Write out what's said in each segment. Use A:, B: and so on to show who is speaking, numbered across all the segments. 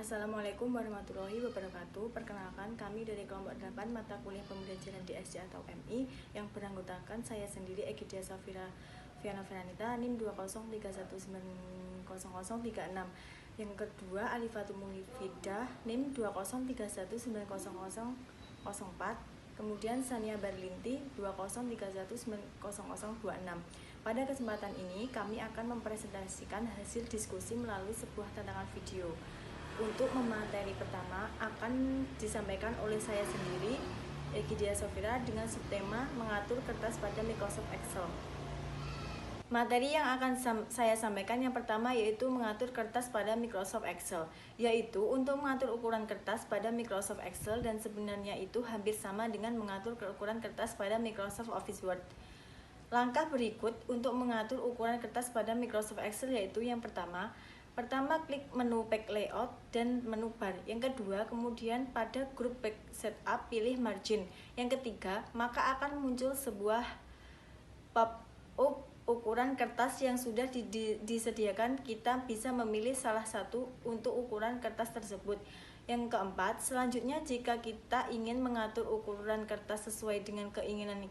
A: Assalamualaikum warahmatullahi wabarakatuh. Perkenalkan, kami dari kelompok 8 mata kuliah pembelajaran DSJ atau MI yang beranggotakan saya sendiri Egidia Safira Viana Feranita NIM 203190036. Yang kedua Alifatul Mufidah NIM 203190004. Kemudian Sania Barlinti 203190026. Pada kesempatan ini kami akan mempresentasikan hasil diskusi melalui sebuah tantangan video. Untuk materi pertama akan disampaikan oleh saya sendiri, Egidia Safira, dengan subtema mengatur kertas pada Microsoft Excel. Materi yang akan saya sampaikan yang pertama yaitu mengatur kertas pada Microsoft Excel, yaitu untuk mengatur ukuran kertas pada Microsoft Excel, dan sebenarnya itu hampir sama dengan mengatur ukuran kertas pada Microsoft Office Word. Langkah berikut untuk mengatur ukuran kertas pada Microsoft Excel yaitu yang pertama klik menu Page Layout dan menu Bar. Yang kedua, kemudian pada grup Page Setup pilih Margin. Yang ketiga, maka akan muncul sebuah pop-up ukuran kertas yang sudah disediakan. Kita bisa memilih salah satu untuk ukuran kertas tersebut. Yang keempat, selanjutnya jika kita ingin mengatur ukuran kertas sesuai dengan keinginan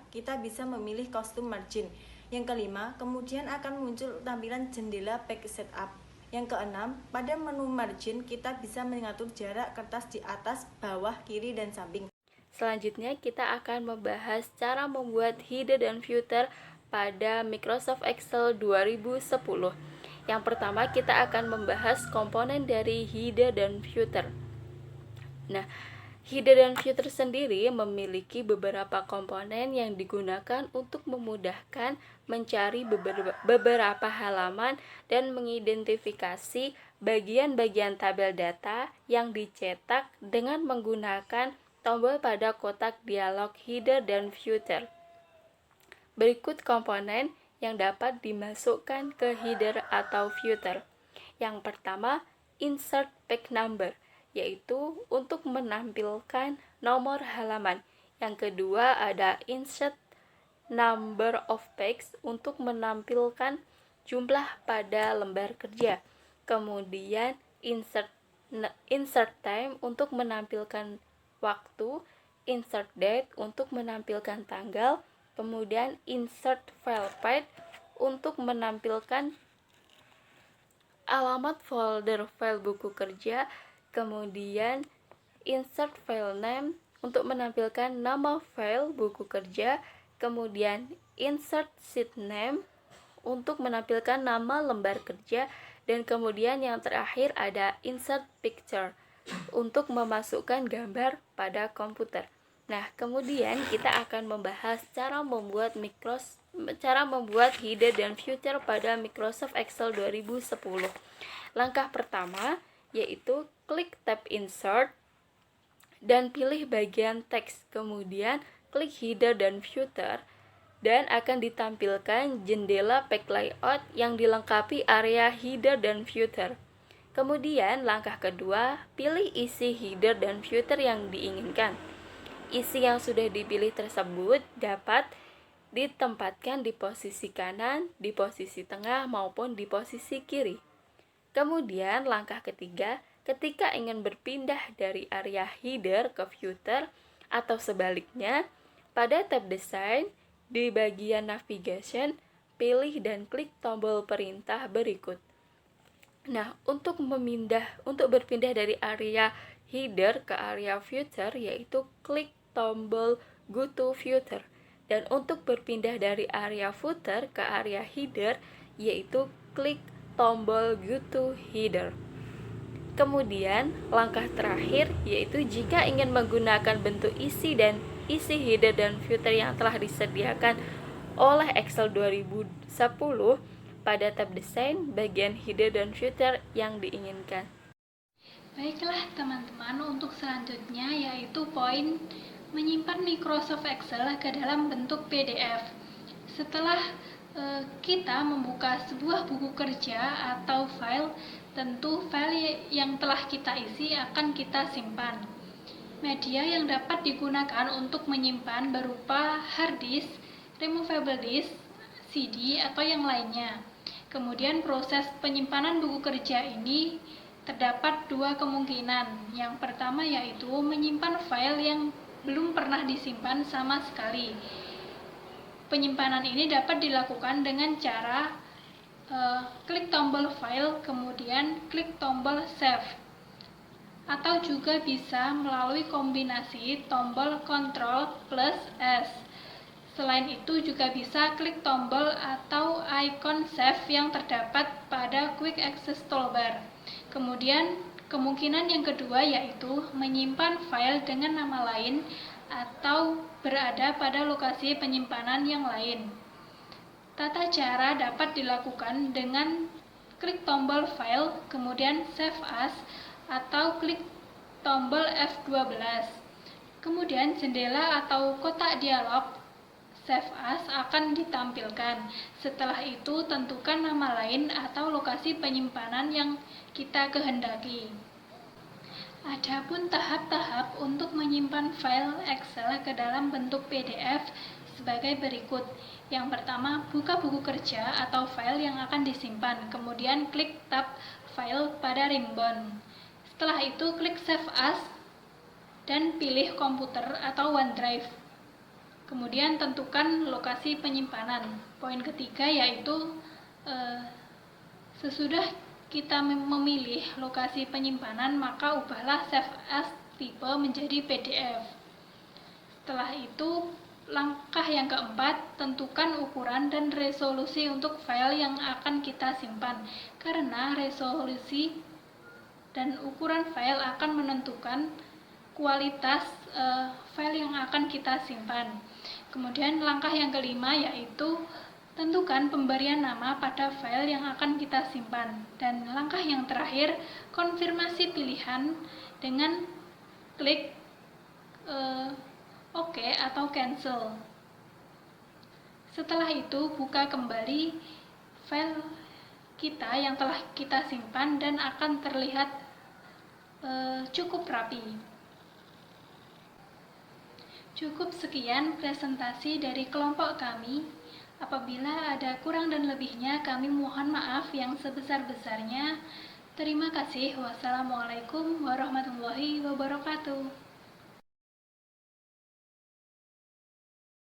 A: kita bisa memilih custom margin. Yang kelima, kemudian akan muncul tampilan jendela Page Setup. Yang keenam, pada menu margin kita bisa mengatur jarak kertas di atas, bawah, kiri, dan samping.
B: Selanjutnya kita akan membahas cara membuat header dan footer pada Microsoft Excel 2010. Yang pertama kita akan membahas komponen dari header dan footer. Nah, header dan footer sendiri memiliki beberapa komponen yang digunakan untuk memudahkan mencari beberapa halaman dan mengidentifikasi bagian-bagian tabel data yang dicetak dengan menggunakan tombol pada kotak dialog header dan footer. Berikut komponen yang dapat dimasukkan ke header atau footer. Yang pertama, insert page number, yaitu untuk menampilkan nomor halaman. Yang kedua ada insert number of pages untuk menampilkan jumlah pada lembar kerja. Kemudian insert time untuk menampilkan waktu, insert date untuk menampilkan tanggal, kemudian insert file path untuk menampilkan alamat folder file buku kerja, kemudian insert file name untuk menampilkan nama file buku kerja, kemudian insert sheet name untuk menampilkan nama lembar kerja, dan kemudian yang terakhir ada insert picture untuk memasukkan gambar pada komputer. Nah, kemudian kita akan membahas cara membuat header dan footer pada Microsoft Excel 2010. Langkah pertama yaitu klik tab Insert dan pilih bagian teks, kemudian klik header dan footer, dan akan ditampilkan jendela Page Layout yang dilengkapi area header dan footer. Kemudian langkah kedua, pilih isi header dan footer yang diinginkan. Isi yang sudah dipilih tersebut dapat ditempatkan di posisi kanan, di posisi tengah, maupun di posisi kiri. Kemudian langkah ketiga, ketika ingin berpindah dari area header ke footer atau sebaliknya, pada tab Design, di bagian Navigation, pilih dan klik tombol perintah berikut. Nah, untuk berpindah dari area header ke area footer yaitu klik tombol Go to Footer, dan untuk berpindah dari area footer ke area header yaitu klik tombol Go to Header. Kemudian langkah terakhir yaitu jika ingin menggunakan bentuk isi header dan footer yang telah disediakan oleh Excel 2010, pada tab Desain bagian header dan footer yang diinginkan.
C: Baiklah teman-teman, untuk selanjutnya yaitu poin menyimpan Microsoft Excel ke dalam bentuk PDF. Setelah kita membuka sebuah buku kerja atau file, tentu file yang telah kita isi akan kita simpan. Media yang dapat digunakan untuk menyimpan berupa hard disk, removable disk, CD, atau yang lainnya. Kemudian proses penyimpanan buku kerja ini terdapat dua kemungkinan. Yang pertama yaitu menyimpan file yang belum pernah disimpan sama sekali. Penyimpanan ini dapat dilakukan dengan cara klik tombol file, kemudian klik tombol save. Atau juga bisa melalui kombinasi tombol Ctrl plus S. Selain itu juga bisa klik tombol atau icon save yang terdapat pada Quick Access Toolbar. Kemudian kemungkinan yang kedua yaitu menyimpan file dengan nama lain atau berada pada lokasi penyimpanan yang lain. Tata cara dapat dilakukan dengan klik tombol file, kemudian save as, atau klik tombol F12. Kemudian jendela atau kotak dialog save as akan ditampilkan. Setelah itu tentukan nama lain atau lokasi penyimpanan yang kita kehendaki. Adapun tahap-tahap untuk menyimpan file Excel ke dalam bentuk PDF sebagai berikut. Yang pertama, buka buku kerja atau file yang akan disimpan, kemudian klik tab file pada ribbon. Setelah itu klik save as dan pilih komputer atau OneDrive. Kemudian tentukan lokasi penyimpanan. Poin ketiga yaitu sesudah kita memilih lokasi penyimpanan, maka ubahlah save as tipe menjadi PDF. Setelah itu, langkah yang keempat, tentukan ukuran dan resolusi untuk file yang akan kita simpan. Karena resolusi dan ukuran file akan menentukan kualitas file yang akan kita simpan. Kemudian langkah yang kelima yaitu tentukan pemberian nama pada file yang akan kita simpan. Dan langkah yang terakhir, konfirmasi pilihan dengan klik OK atau cancel. Setelah itu, buka kembali file kita yang telah kita simpan dan akan terlihat cukup rapi. Cukup sekian presentasi dari kelompok kami. Apabila ada kurang dan lebihnya, kami mohon maaf yang sebesar-besarnya. Terima kasih. Wassalamualaikum warahmatullahi wabarakatuh.